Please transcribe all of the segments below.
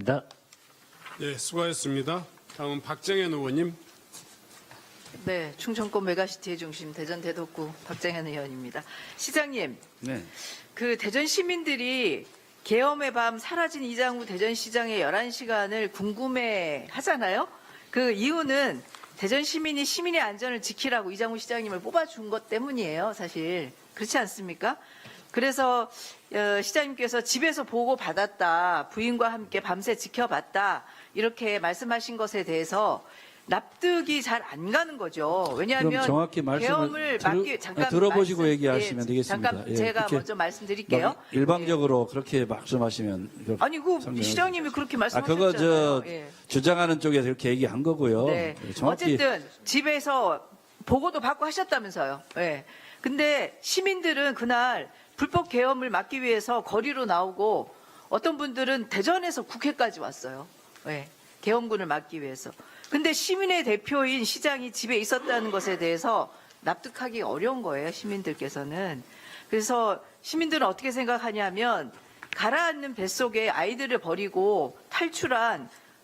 시간입니다. 네, 수고하셨습니다. 다음은 박정현 의원님. 네, 충청권 메가시티의 중심 대전 대덕구 박정현 의원입니다. 시장님, 네. 그 대전 시민들이 계엄의 밤 사라진 이장우 대전시장의 11시간을 궁금해 하잖아요. 그 이유는 대전 시민이 시민의 안전을 지키라고 이장우 시장님을 뽑아준 것 때문이에요, 사실. 그렇지 않습니까? 그래서 시장님께서 집에서 보고 받았다, 부인과 함께 밤새 지켜봤다, 이렇게 말씀하신 것에 대해서 납득이 잘 안 가는 거죠. 왜냐하면 그럼 정확히 계엄을 막기 잠깐 들어보시고 말씀, 얘기하시면 되겠습니다. 잠깐 제가 먼저 말씀드릴게요. 일방적으로 그렇게 말씀하시면 아니 그 상관없어요. 시장님이 그렇게 말씀하셨잖아요. 그거 저 예. 주장하는 쪽에서 그렇게 얘기한 거고요. 네. 정확히 어쨌든 집에서 보고도 받고 하셨다면서요. 예. 근데 시민들은 그날 불법 계엄을 막기 위해서 거리로 나오고 어떤 분들은 대전에서 국회까지 왔어요. 예. 계엄군을 막기 위해서. 근데 시민의 대표인 시장이 집에 있었다는 것에 대해서 납득하기 어려운 거예요, 시민들께서는. 그래서 시민들은 어떻게 생각하냐면 가라앉는 뱃속에 아이들을 버리고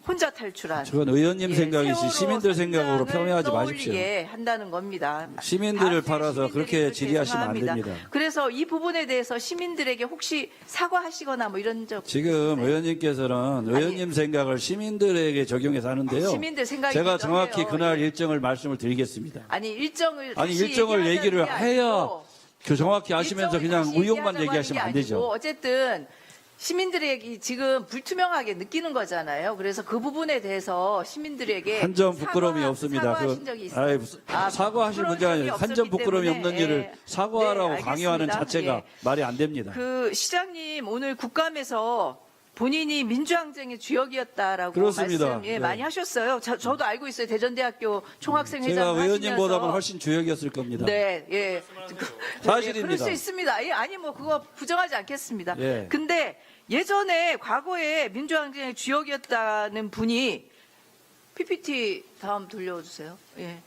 혼자 탈출한 저건 의원님 생각이지 세월호 시민들 생각으로 선장을 평해하지 마십시오. 떠올리게 한다는 겁니다. 시민들을 다수의 팔아서 시민들이 그렇게 그렇게 질의하시면 안 생각합니다. 됩니다. 그래서 이 부분에 대해서 시민들에게 혹시 사과하시거나 뭐 이런 적 지금 있으세요? 의원님께서는 의원님 생각을 시민들에게 적용해서 하는데요. 시민들 생각이 제가 정확히 해요. 그날 예. 일정을 말씀을 드리겠습니다. 아니 일정을 아니 다시 일정을 얘기하자는 얘기를 게 해야 아니고 그 정확히 아시면서 일정을 그냥 다시 의혹만 얘기하자고 얘기하시면 안 하는 게 되죠. 아니고 어쨌든 시민들에게 지금 불투명하게 느끼는 거잖아요. 그래서 그 부분에 대해서 시민들에게 한 점 부끄러움이 없습니다. 사과하신 적이 있어요. 사과하실 문제가 아니라 한 점 부끄러움이 없는 일을 사과하라고 네, 강요하는 알겠습니다. 자체가 예. 말이 안 됩니다. 그 시장님 오늘 국감에서 본인이 민주항쟁의 주역이었다라고 그렇습니다. 말씀 네. 많이 하셨어요. 저도 알고 있어요. 대전대학교 총학생회장 제가 하시면서. 의원님보다는 훨씬 주역이었을 겁니다. 네, 예. 사실입니다. 그럴 수 있습니다. 예, 아니 뭐 그거 부정하지 않겠습니다. 예. 근데 예전에 과거에 민주항쟁의 주역이었다는 분이 PPT 다음 돌려주세요. 예.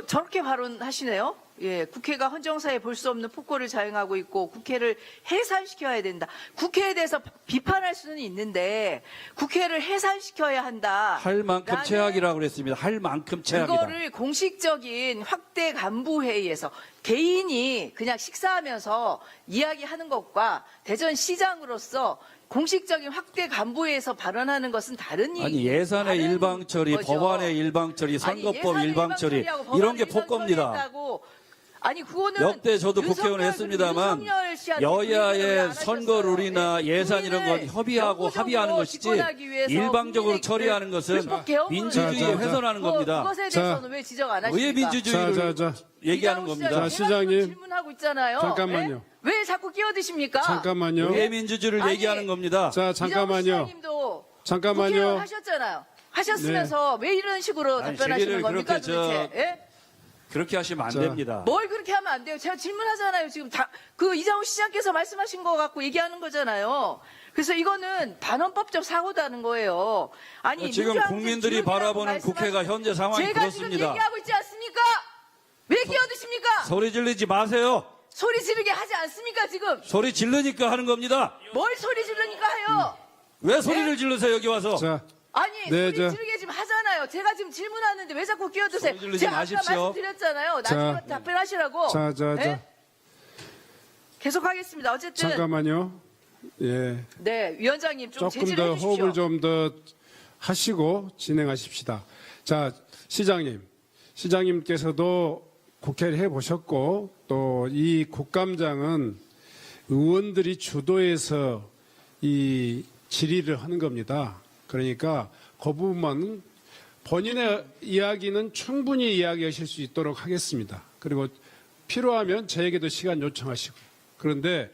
저렇게 발언하시네요. 예, 국회가 헌정사에 볼 수 없는 폭거를 자행하고 있고 국회를 해산시켜야 된다. 국회에 대해서 비판할 수는 있는데 국회를 해산시켜야 한다. 할 만큼 라는 최악이라고 그랬습니다. 할 만큼 최악이다. 그거를 공식적인 확대 간부 회의에서 개인이 그냥 식사하면서 이야기하는 것과 대전시장으로서 공식적인 확대 간부회에서 발언하는 것은 다른 아니 예산의 다른 일방 처리, 거죠. 법안의 일방 처리, 선거법 아니, 일방 처리 예산의 일방 이런 게 처리하고 폭거입니다. 법안 일방 처리했다고. 아니 그거는 역대 저도 윤석열 국회의원 그리고 했습니다만 윤석열 씨한테 briefing을 여야의 안 선거 하셨어요. 룰이나 예. 예산 이런 건 국민을 협의하고 영구적으로 합의하는 것이지 집권하기 위해서 일방적으로 국민의 처리하는 것은 불법 계엄으로 민주주의에 자, 자, 훼손하는 그거- 겁니다. 그것에 대해서는 왜 지적 안 하십니까? 왜 민주주의를 얘기하는 이장우 겁니다. 시장님, 자, 시장님. 질문하고 있잖아요. 잠깐만요. 예? 왜 자꾸 끼어드십니까? 잠깐만요. 왜 민주주의를 아니, 얘기하는 겁니다. 자, 이장우 잠깐만요. 시장님도 잠깐만요. 국회의원 하셨잖아요. 하셨으면서 왜 이런 식으로 아니, 답변하시는 제기를 겁니까 그렇게 도대체? 예? 그렇게 하시면 안 자. 됩니다. 뭘 그렇게 하면 안 돼요? 제가 질문하잖아요. 지금 그 이장우 시장께서 말씀하신 거 갖고 얘기하는 거잖아요. 그래서 이거는 반헌법적 사고다는 거예요. 아니 지금 민주항쟁 국민들이 주역이라고 바라보는 말씀하신 국회가 현재 상황이 제가 지금 그렇습니다. 얘기하고 있지 않습니까? 왜 끼어드십니까? 소리 지르지 마세요. 소리 지르게 하지 않습니까 지금? 소리 지르니까 하는 겁니다. 뭘 소리 지르니까 해요? 왜 소리를 지르세요 여기 와서? 자, 아니 네, 소리 지르게 지금 하잖아요. 제가 지금 질문하는데 왜 자꾸 끼어드세요? 소리 지르지 제가 아까 마십시오. 말씀드렸잖아요. 나중에 자. 답변하시라고. 자, 예? 계속하겠습니다. 어쨌든 잠깐만요. 예. 네 위원장님 좀 조금 제지를 더 해주십시오. 호흡을 좀 더 하시고 진행하십시다. 자, 시장님께서도 국회를 해보셨고 또 이 국감장은 의원들이 주도해서 이 질의를 하는 겁니다. 그러니까 그 부분만 본인의 이야기는 충분히 이야기하실 수 있도록 하겠습니다. 그리고 필요하면 저에게도 시간 요청하시고. 그런데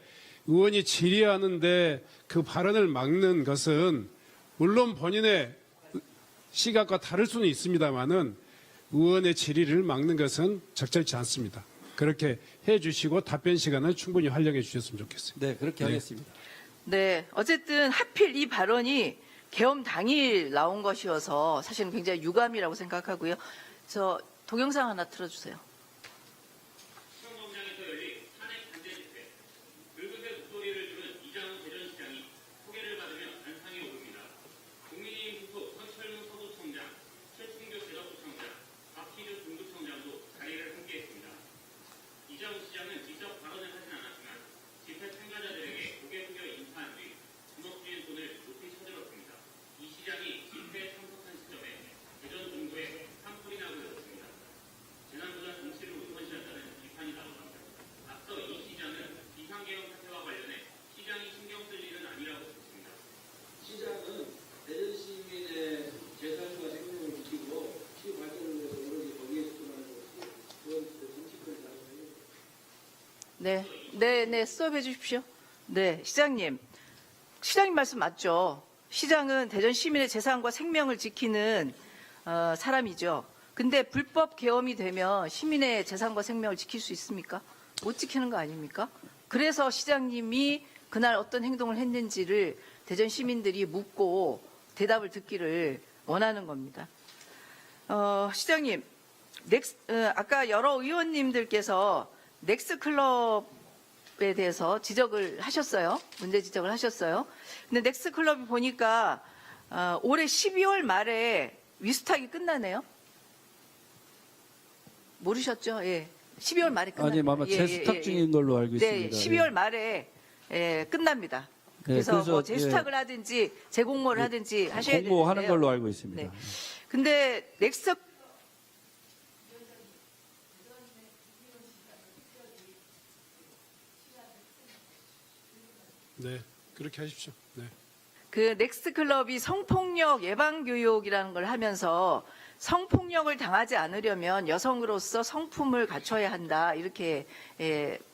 의원이 질의하는데 그 발언을 막는 것은 물론 본인의 시각과 다를 수는 있습니다만은 의원의 질의를 막는 것은 적절치 않습니다. 그렇게 해 주시고 답변 시간을 충분히 활용해 주셨으면 좋겠어요. 네 그렇게 네. 하겠습니다. 네, 어쨌든 하필 이 발언이 계엄 당일 나온 것이어서 사실은 굉장히 유감이라고 생각하고요. 저 동영상 하나 틀어주세요. 수영광장에서 열린 탄핵 반대 집회. 붉은색 목도리를 두른 이장우 대전시장이 소개를 받으며 단상에 오릅니다. 네, 스톱해 주십시오. 네, 시장님 말씀 맞죠? 시장은 대전 시민의 재산과 생명을 지키는 사람이죠. 근데 불법 계엄이 되면 시민의 재산과 생명을 지킬 수 있습니까? 못 지키는 거 아닙니까? 그래서 시장님이 그날 어떤 행동을 했는지를 대전 시민들이 묻고 대답을 듣기를 원하는 겁니다. 시장님, 아까 여러 의원님들께서 넥스클럽에 대해서 지적을 하셨어요. 문제 지적을 하셨어요. 근데 넥스클럽이 보니까 올해 12월 말에 위스탁이 끝나네요. 모르셨죠? 예. 12월 말에 끝납니다. 아니, 아마 재수탁 중인 걸로 알고 네, 있습니다. 12월 말에 끝납니다. 그래서 뭐 재수탁을 하든지 재공모를 하든지 하셔야 되는데요. 공모하는 걸로 알고 있습니다. 네. 근데 넥스 네, 그렇게 하십시오. 네. 그 넥스트클럽이 성폭력 예방 교육이라는 걸 하면서 성폭력을 당하지 않으려면 여성으로서 성품을 갖춰야 한다 이렇게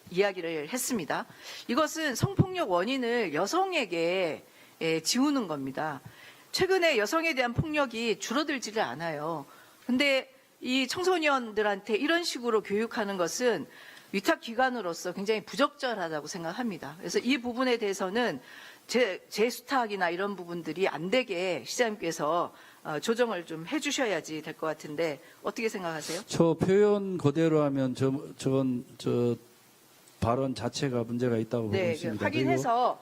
이야기를 했습니다. 이것은 성폭력 원인을 여성에게 지우는 겁니다. 최근에 여성에 대한 폭력이 줄어들지를 않아요. 근데 이 청소년들한테 이런 식으로 교육하는 것은 위탁기관으로서 굉장히 부적절하다고 생각합니다. 그래서 이 부분에 대해서는 재수탁이나 이런 부분들이 안 되게 시장님께서 조정을 좀 해주셔야지 될 것 같은데 어떻게 생각하세요? 저 표현 그대로 하면 저건 발언 자체가 문제가 있다고 보고 네, 있습니다. 확인해서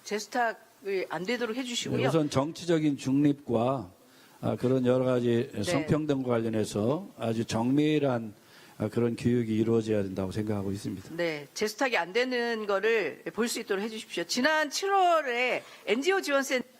재수탁을 안 되도록 해주시고요. 우선 정치적인 중립과 그런 여러 가지 네. 성평등과 관련해서 아주 정밀한 그런 교육이 이루어져야 된다고 생각하고 있습니다. 네, 재수탁이 안 되는 거를 볼 수 있도록 해주십시오. 지난 7월에 NGO 지원센터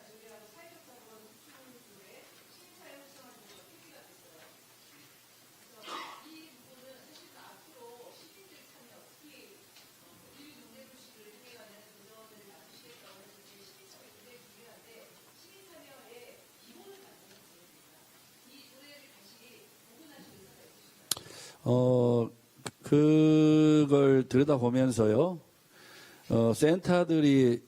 그걸 들여다보면서요, 센터들이,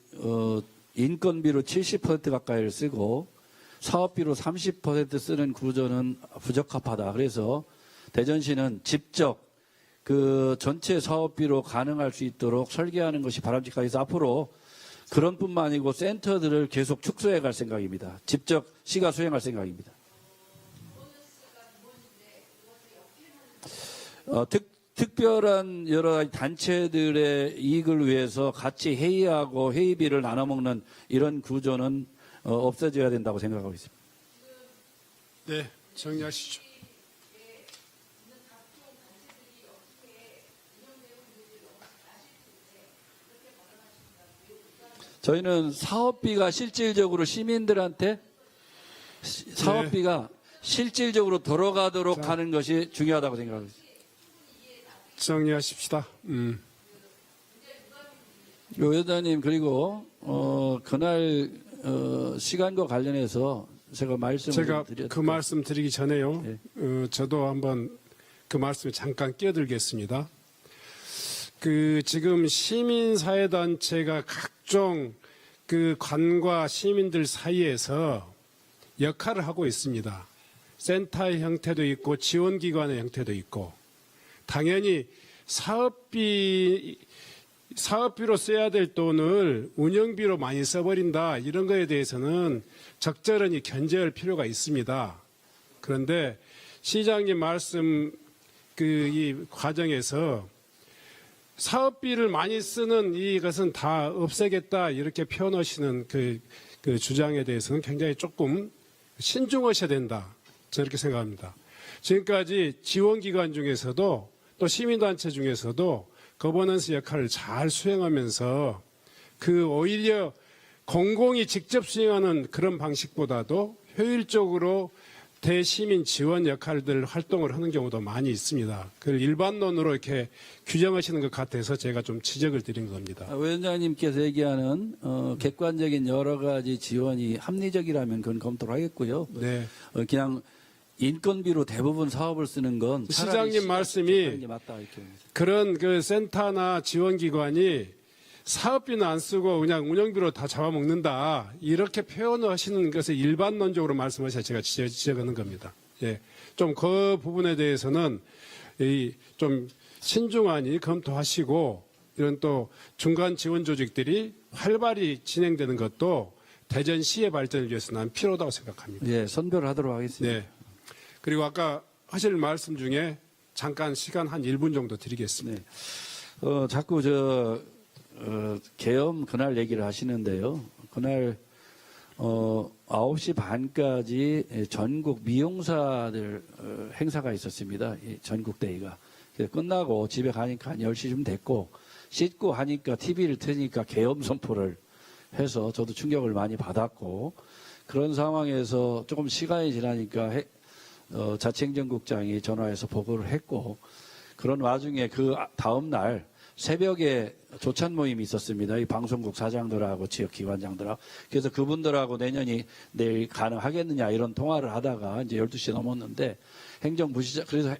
인건비로 70% 가까이를 쓰고 사업비로 30% 쓰는 구조는 부적합하다. 그래서 대전시는 직접 그 전체 사업비로 가능할 수 있도록 설계하는 것이 바람직하다. 앞으로 그런 뿐만 아니고 센터들을 계속 축소해 갈 생각입니다. 직접 시가 수행할 생각입니다. 특별한 여러 가지 단체들의 이익을 위해서 같이 회의하고 회의비를 나눠먹는 이런 구조는 없어져야 된다고 생각하고 있습니다. 네, 정리하시죠. 저희는 사업비가 실질적으로 시민들한테 사업비가 실질적으로 돌아가도록 하는 것이 중요하다고 생각하고 있습니다. 정리하십시다. 의원님 그리고 그날 시간과 관련해서 제가 제가 드렸던 그 말씀 드리기 전에요. 네. 저도 한번 그 말씀에 잠깐 끼어들겠습니다. 그 지금 시민사회단체가 각종 그 관과 시민들 사이에서 역할을 하고 있습니다. 센터의 형태도 있고 지원기관의 형태도 있고 당연히 사업비로 써야 될 돈을 운영비로 많이 써버린다 이런 거에 대해서는 적절히 견제할 필요가 있습니다. 그런데 시장님 말씀 이 과정에서 사업비를 많이 쓰는 이것은 다 없애겠다 이렇게 표현하시는 그 주장에 대해서는 굉장히 조금 신중하셔야 된다. 저는 이렇게 생각합니다. 지금까지 지원기관 중에서도 또 시민단체 중에서도 거버넌스 역할을 잘 수행하면서 오히려 공공이 직접 수행하는 그런 방식보다도 효율적으로 대시민 지원 역할들 활동을 하는 경우도 많이 있습니다. 그걸 일반론으로 이렇게 규정하시는 것 같아서 제가 좀 지적을 드린 겁니다. 위원장님께서 얘기하는 객관적인 여러 가지 지원이 합리적이라면 그건 검토를 하겠고요. 네. 그냥 인건비로 대부분 사업을 쓰는 건 차라리 시장님 시장 말씀이 집행하는 게 맞다 이렇게 봅니다. 그런 그 센터나 지원기관이 사업비는 안 쓰고 그냥 운영비로 다 잡아먹는다. 이렇게 표현을 하시는 것을 일반론적으로 말씀하셔야 제가 지적하는 겁니다. 예. 좀 그 부분에 대해서는 좀 신중하니 검토하시고 이런 또 중간 지원 조직들이 활발히 진행되는 것도 대전시의 발전을 위해서 난 필요하다고 생각합니다. 예, 선별을 하도록 하겠습니다. 네. 그리고 아까 하실 말씀 중에 잠깐 시간 한 1분 정도 드리겠습니다. 네. 자꾸 계엄 그날 얘기를 하시는데요. 그날 9시 반까지 전국 미용사들 행사가 있었습니다. 이 전국 대회가. 그래서 끝나고 집에 가니까 한 10시쯤 됐고 씻고 하니까 TV를 트니까 계엄 선포를 해서 저도 충격을 많이 받았고 그런 상황에서 조금 시간이 지나니까 자치행정국장이 전화해서 보고를 했고 그런 와중에 그 다음 날 새벽에 조찬 모임이 있었습니다. 이 방송국 사장들하고 지역 기관장들하고. 그래서 그분들하고 내일 가능하겠느냐 이런 통화를 하다가 이제 12시 넘었는데 행정부시장, 그래서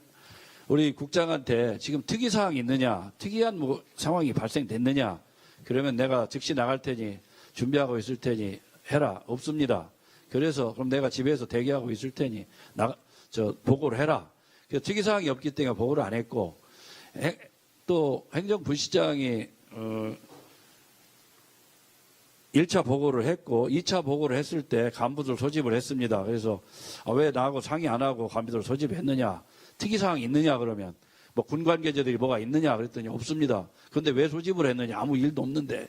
우리 국장한테 지금 특이사항이 있느냐, 특이한 뭐 상황이 발생됐느냐, 그러면 내가 즉시 나갈 테니 준비하고 있을 테니 해라. 없습니다. 그래서 그럼 내가 집에서 대기하고 있을 테니 보고를 해라. 그래서 특이사항이 없기 때문에 보고를 안 했고, 또 행정부시장이 1차 보고를 했고 2차 보고를 했을 때 간부들 소집을 했습니다. 그래서 왜 나하고 상의 안 하고 간부들 소집했느냐, 특이사항이 있느냐, 그러면 뭐 군관계자들이 뭐가 있느냐 그랬더니 없습니다. 그런데 왜 소집을 했느냐, 아무 일도 없는데.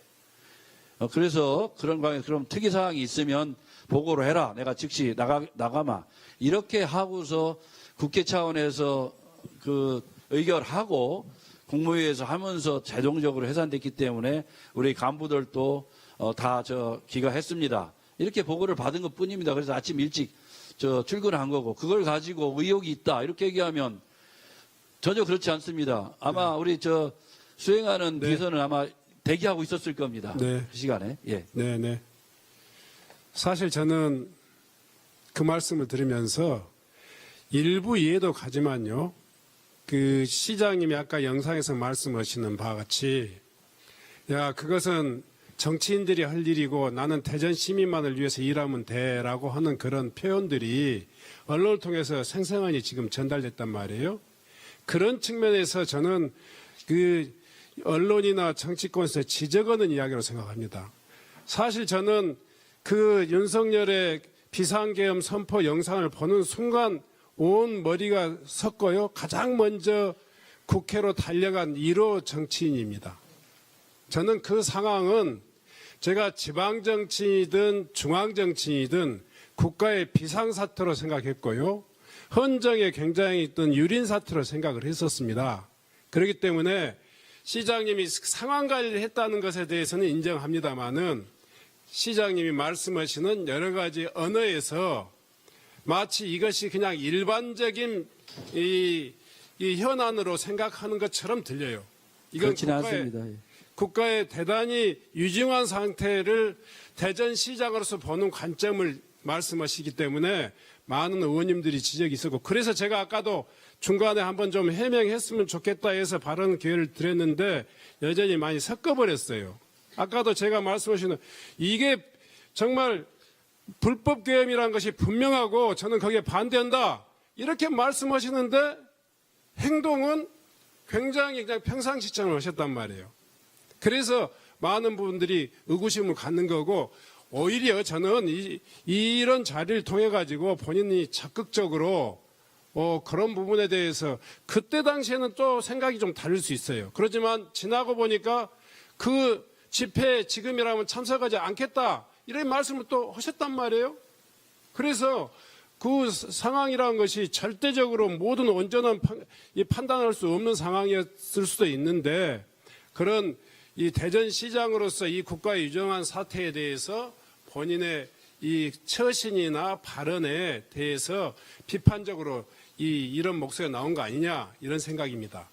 그래서 그런 관계에서 그럼 특이사항이 있으면 보고를 해라. 내가 즉시 나가마. 이렇게 하고서 국회 차원에서 그 의결하고 국무회의에서 하면서 자동적으로 해산됐기 때문에 우리 간부들도 다 기가했습니다. 이렇게 보고를 받은 것 뿐입니다. 그래서 아침 일찍 출근을 한 거고, 그걸 가지고 의혹이 있다 이렇게 얘기하면 전혀 그렇지 않습니다. 아마 네. 우리 수행하는 네. 비서는 아마 대기하고 있었을 겁니다. 네. 그 시간에. 예. 네. 사실 저는 그 말씀을 들으면서 일부 이해도 가지만요. 그 시장님이 아까 영상에서 말씀하시는 바와 같이 그것은 정치인들이 할 일이고 나는 대전 시민만을 위해서 일하면 돼라고 하는 그런 표현들이 언론을 통해서 생생하게 지금 전달됐단 말이에요. 그런 측면에서 저는 그 언론이나 정치권에서 지적하는 이야기로 생각합니다. 사실 저는 그 윤석열의 비상계엄 선포 영상을 보는 순간 온 머리가 섰고요. 가장 먼저 국회로 달려간 1호 정치인입니다. 저는 그 상황은 제가 지방정치이든 중앙정치이든 국가의 비상사태로 생각했고요. 헌정에 굉장히 있던 유린사태로 생각을 했었습니다. 그렇기 때문에 시장님이 상황 관리를 했다는 것에 대해서는 인정합니다마는 시장님이 말씀하시는 여러 가지 언어에서 마치 이것이 그냥 일반적인 이 현안으로 생각하는 것처럼 들려요. 이건 그렇지는 않습니다. 예. 국가의 대단히 유증한 상태를 대전시장으로서 보는 관점을 말씀하시기 때문에 많은 의원님들이 지적이 있었고, 그래서 제가 아까도 중간에 한번 좀 해명했으면 좋겠다 해서 발언 기회를 드렸는데 여전히 많이 섞어버렸어요. 아까도 제가 말씀하시는 이게 정말 불법 계엄이라는 것이 분명하고 저는 거기에 반대한다 이렇게 말씀하시는데 행동은 굉장히 그냥 평상시처럼 하셨단 말이에요. 그래서 많은 분들이 의구심을 갖는 거고, 오히려 저는 이런 자리를 통해 가지고 본인이 적극적으로 그런 부분에 대해서 그때 당시에는 또 생각이 좀 다를 수 있어요. 그렇지만 지나고 보니까 그 집회에 지금이라면 참석하지 않겠다 이런 말씀을 또 하셨단 말이에요. 그래서 그 상황이라는 것이 절대적으로 모든 온전한 판단할 수 없는 상황이었을 수도 있는데, 그런 이 대전시장으로서 이 국가의 유정한 사태에 대해서 본인의 이 처신이나 발언에 대해서 비판적으로 이런 목소리가 나온 거 아니냐 이런 생각입니다.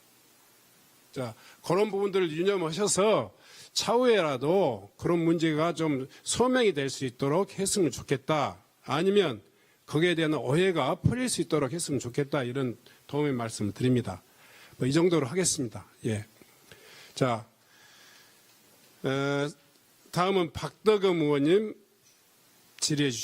자, 그런 부분들을 유념하셔서 차후에라도 그런 문제가 좀 소명이 될 수 있도록 했으면 좋겠다. 아니면 거기에 대한 오해가 풀릴 수 있도록 했으면 좋겠다 이런 도움의 말씀을 드립니다. 이 정도로 하겠습니다. 예. 자, 다음은 박덕흠 의원님 질의해 주십시오.